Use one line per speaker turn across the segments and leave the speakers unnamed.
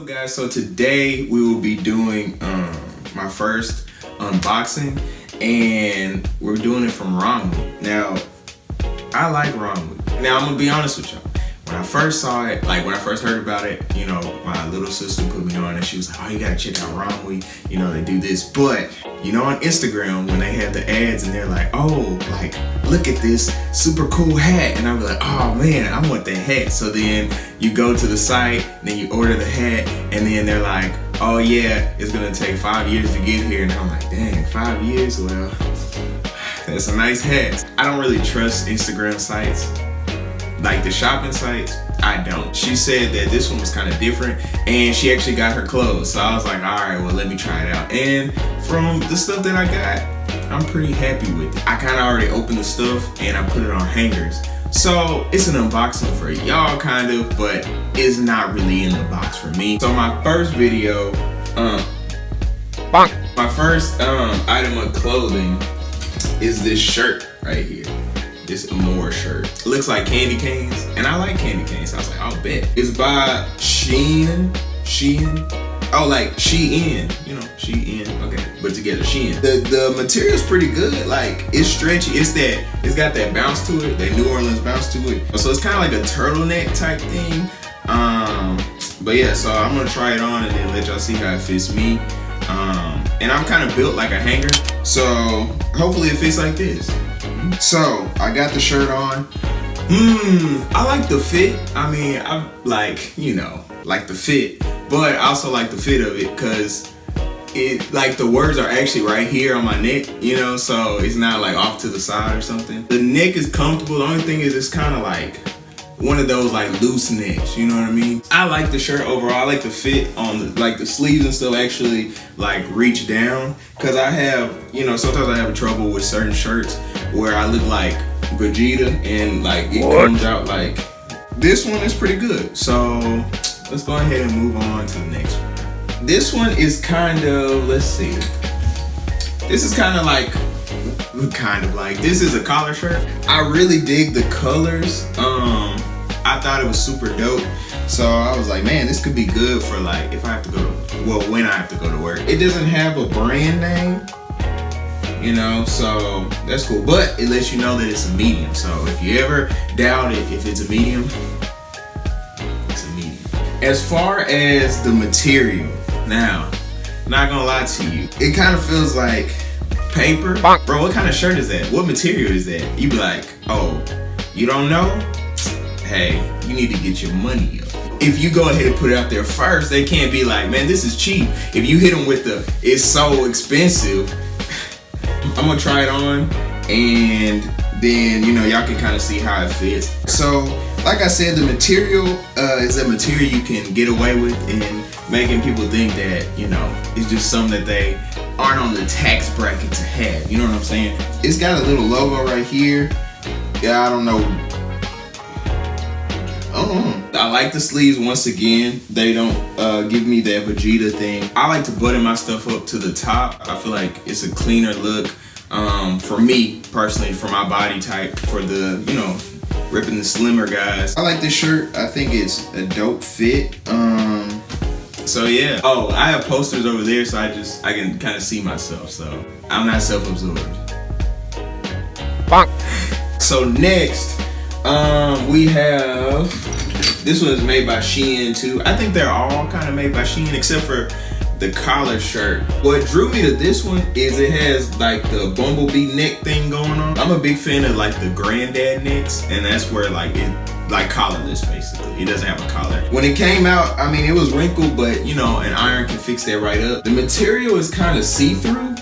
Hello guys, so today we will be doing my first unboxing, and we're doing it from ROMWE. Now, I like ROMWE. Now I'm gonna be honest with y'all. When I first saw it, like when I first heard about it, you know, my little sister put me on and she was like, oh, you gotta check out ROMWE, you know, they do this. But, you know, on Instagram, when they have the ads and they're like, oh, like, look at this super cool hat. And I'm like, oh man, I want that hat. So then you go to the site, then you order the hat, and then they're like, oh yeah, it's gonna take 5 years to get here. And I'm like, dang, 5 years? Well, that's a nice hat. I don't really trust Instagram sites. Like the shopping sites, I don't. She said that this one was kind of different and she actually got her clothes. So I was like, all right, well, let me try it out. And from the stuff that I got, I'm pretty happy with it. I kind of already opened the stuff and I put it on hangers. So it's an unboxing for y'all kind of, but it's not really in the box for me. So my first video, my first item of clothing is this shirt right here. This Amore shirt. It looks like candy canes, and I like candy canes, so I was like, I'll bet. It's by Shein. Oh, like Shein, you know, Shein, okay, but together, Shein. The material's pretty good, like, it's stretchy, it's got that bounce to it, that New Orleans bounce to it. So it's kind of like a turtleneck type thing. But yeah, so I'm gonna try it on and then let y'all see how it fits me. And I'm kind of built like a hanger, so hopefully it fits like this. So I got the shirt on. I like the fit. I mean, I like, you know, like the fit, but I also like the fit of it because it, like, the words are actually right here on my neck, you know, so it's not like off to the side or something. The neck is comfortable. The only thing is it's kind of like one of those like loose necks, you know what I mean? I like the shirt overall. I like the fit on the, like the sleeves and stuff actually like reach down, because I have, you know, sometimes I have trouble with certain shirts where I look like Vegeta and like it comes out like, this one is pretty good. So let's go ahead and move on to the next one. This one is kind of, let's see. This is kind of like, this is a collar shirt. I really dig the colors. I thought it was super dope. So I was like, man, this could be good for like, if I have to go to, well, when I have to go to work. It doesn't have a brand name, you know, so that's cool. But it lets you know that it's a medium. So if you ever doubt it, if it's a medium, it's a medium. As far as the material, now, not gonna lie to you, it kind of feels like paper. Bro, what kind of shirt is that? What material is that? You be like, oh, you don't know? Hey, you need to get your money up. If you go ahead and put it out there first, they can't be like, man, this is cheap. If you hit them with the, it's so expensive, I'm gonna try it on, and then, you know, y'all can kind of see how it fits. So, like I said, the material is a material you can get away with, and making people think that, you know, it's just something that they aren't on the tax bracket to have. You know what I'm saying? It's got a little logo right here. Yeah, I don't know. I like the sleeves. Once again, they don't give me that Vegeta thing. I like to button my stuff up to the top. I feel like it's a cleaner look for me personally, for my body type, for the, you know, ripping the slimmer guys. I like this shirt. I think it's a dope fit. So yeah. Oh, I have posters over there, so I can kind of see myself. So I'm not self-absorbed. So next, we have, this one is made by Shein too. I think they're all kind of made by Shein except for the collar shirt. What drew me to this one is it has like the bumblebee neck thing going on. I'm a big fan of like the granddad necks, and that's where like it, like collarless basically. It doesn't have a collar. When it came out, I mean, it was wrinkled, but you know, an iron can fix that right up. The material is kind of see-through,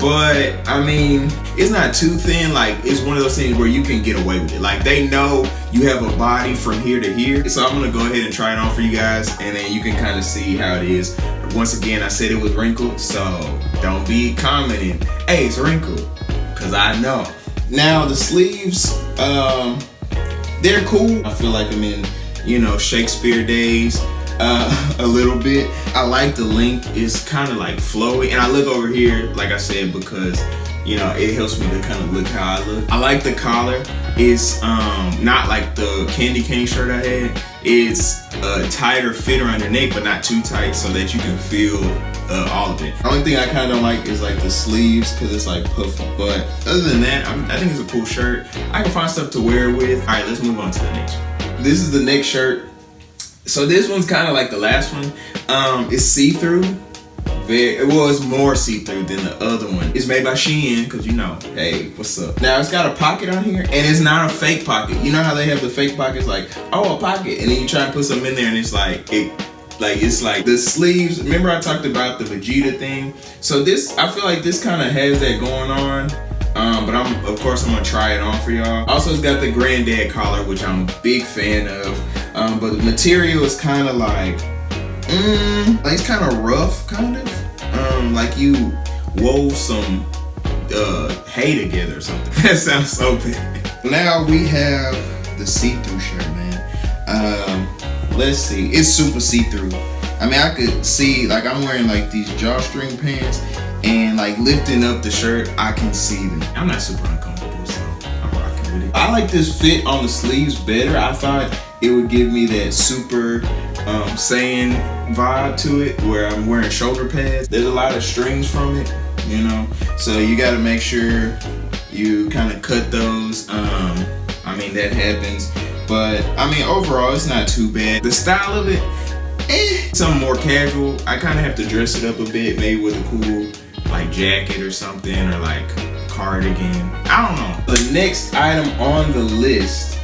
but I mean, it's not too thin. Like, it's one of those things where you can get away with it. Like, they know you have a body from here to here. So I'm gonna go ahead and try it on for you guys, and then you can kind of see how it is. Once again, I said it was wrinkled, so don't be commenting, hey, it's wrinkled, because I know. Now, the sleeves, they're cool. I feel like I'm in, you know, Shakespeare days a little bit. I like the length. It's kind of like flowy. And I look over here, like I said, because, you know, it helps me to kind of look how I look. I like the collar. It's not like the candy cane shirt I had. it's a tighter fit around your neck, but not too tight, so that you can feel all of it. The only thing I kind of don't like is like the sleeves, because it's like puffy. But other than that, I think it's a cool shirt. I can find stuff to wear it with. All right, let's move on to the next one. This is the next shirt. So this one's kind of like the last one. It's see-through. Well, it's more see-through than the other one. It's made by Shein, because you know, hey, what's up? Now it's got a pocket on here, and it's not a fake pocket. You know how they have the fake pockets, like, oh, a pocket, and then you try to put something in there, and it's like it's like the sleeves. Remember I talked about the Vegeta thing? So this, I feel like this kind of has that going on. But of course I'm gonna try it on for y'all. Also, it's got the granddad collar, which I'm a big fan of. But the material is kind of like, it's kind of rough, kind of. Like you wove some hay together or something. That sounds so bad. Now we have the see-through shirt, man. Let's see. It's super see-through. I mean, I could see, like, I'm wearing like these drawstring pants, and like lifting up the shirt, I can see them. I'm not super uncomfortable, so I'm rocking with it. I like this fit on the sleeves better. I thought it would give me that super Saiyan vibe to it, where I'm wearing shoulder pads. There's a lot of strings from it, you know, so you got to make sure you kind of cut those. I mean, that happens, but I mean, overall it's not too bad. The style of it, something more casual. I kind of have to dress it up a bit, maybe with a cool like jacket or something, or like cardigan. I don't know. The next item on the list,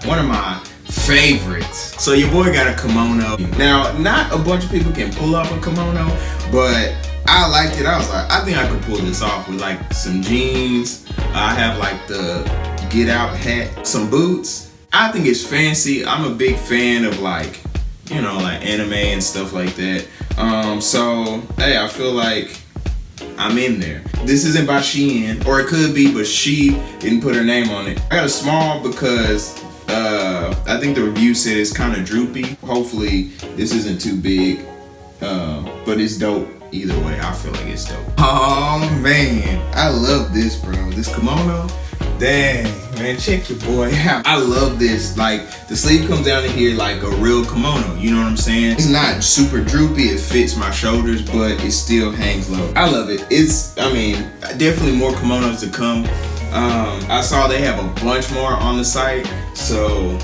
one of my favorites. So your boy got a kimono. Now, not a bunch of people can pull off a kimono, but I liked it. I was like, I think I could pull this off with like some jeans. I have like the get out hat, some boots. I think it's fancy. I'm a big fan of like, you know, like anime and stuff like that. So hey, I feel like I'm in there. This isn't by Shein, or it could be, but she didn't put her name on it. I got a small because I think the review said it's kind of droopy. Hopefully this isn't too big, but it's dope either way. I feel like it's dope. Oh man, I love this, bro. This kimono. Dang, man, check your boy out. I love this. Like, the sleeve comes down to here like a real kimono, you know what I'm saying? It's not super droopy, it fits my shoulders, but it still hangs low. I love it. It's, I mean, definitely more kimonos to come. I saw they have a bunch more on the site, so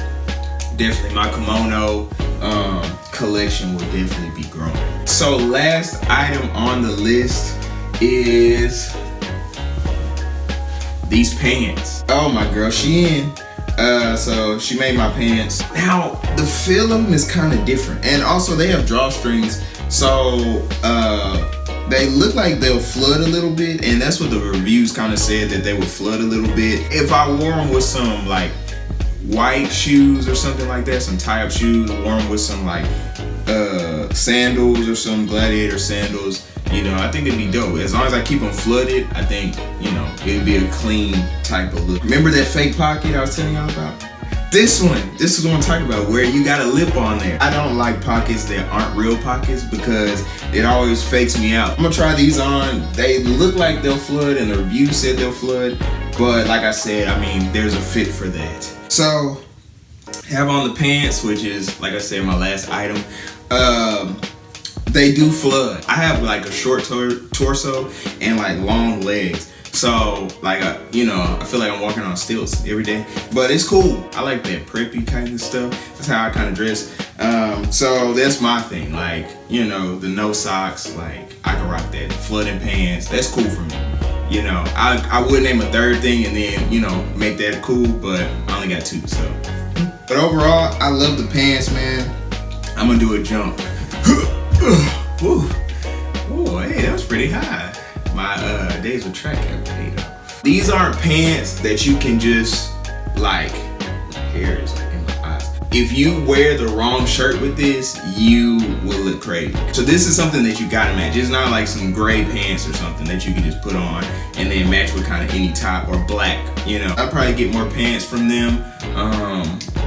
definitely my kimono collection will definitely be growing. So last item on the list is these pants. Oh, my girl Shein. So she made my pants. Now the feel of them is kind of different, and also they have drawstrings, so they look like they'll flood a little bit, and that's what the reviews kind of said, that they would flood a little bit. If I wore them with some like white shoes or something like that, some tie-up shoes, wore them with some like sandals or some gladiator sandals, you know, I think it'd be dope. As long as I keep them flooded, I think, you know, it'd be a clean type of look. Remember that fake pocket I was telling y'all about? This is what I'm talking about, where you got a lip on there. I don't like pockets that aren't real pockets because it always fakes me out. I'm gonna try these on. They look like they'll flood, and the review said they'll flood, but like I said, I mean, there's a fit for that. So, have on the pants, which is, like I said, my last item. They do flood. I have like a short torso and like long legs. So like, you know, I feel like I'm walking on stilts every day, but it's cool. I like that preppy kind of stuff. That's how I kind of dress. So that's my thing. Like, you know, the no socks, like I can rock that. Flooding pants, that's cool for me. You know, I would name a third thing and then, you know, make that cool, but I only got two, so. But overall, I love the pants, man. I'm gonna do a jump. Woo. Ooh, hey, that was pretty high. My days of track have paid off. These aren't pants that you can just like, my hair is like in my eyes. If you wear the wrong shirt with this, you will look crazy. So this is something that you gotta match. It's not like some gray pants or something that you can just put on and then match with kind of any top, or black, you know. I'll probably get more pants from them.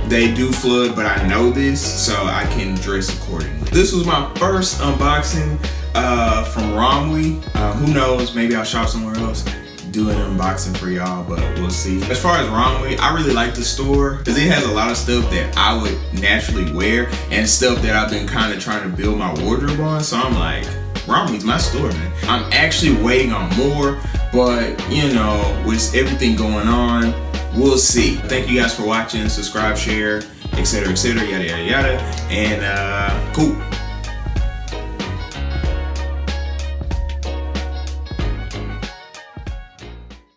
They do flood, but I know this, so I can dress accordingly. This was my first unboxing from ROMWE. Who knows, maybe I'll shop somewhere else. do an unboxing for y'all, but we'll see. As far as ROMWE, I really like the store because it has a lot of stuff that I would naturally wear and stuff that I've been kind of trying to build my wardrobe on. So I'm like, ROMWE's my store, man. I'm actually waiting on more, but you know, with everything going on, we'll see. Thank you guys for watching. Subscribe, share, etc., yada, yada, yada. And cool.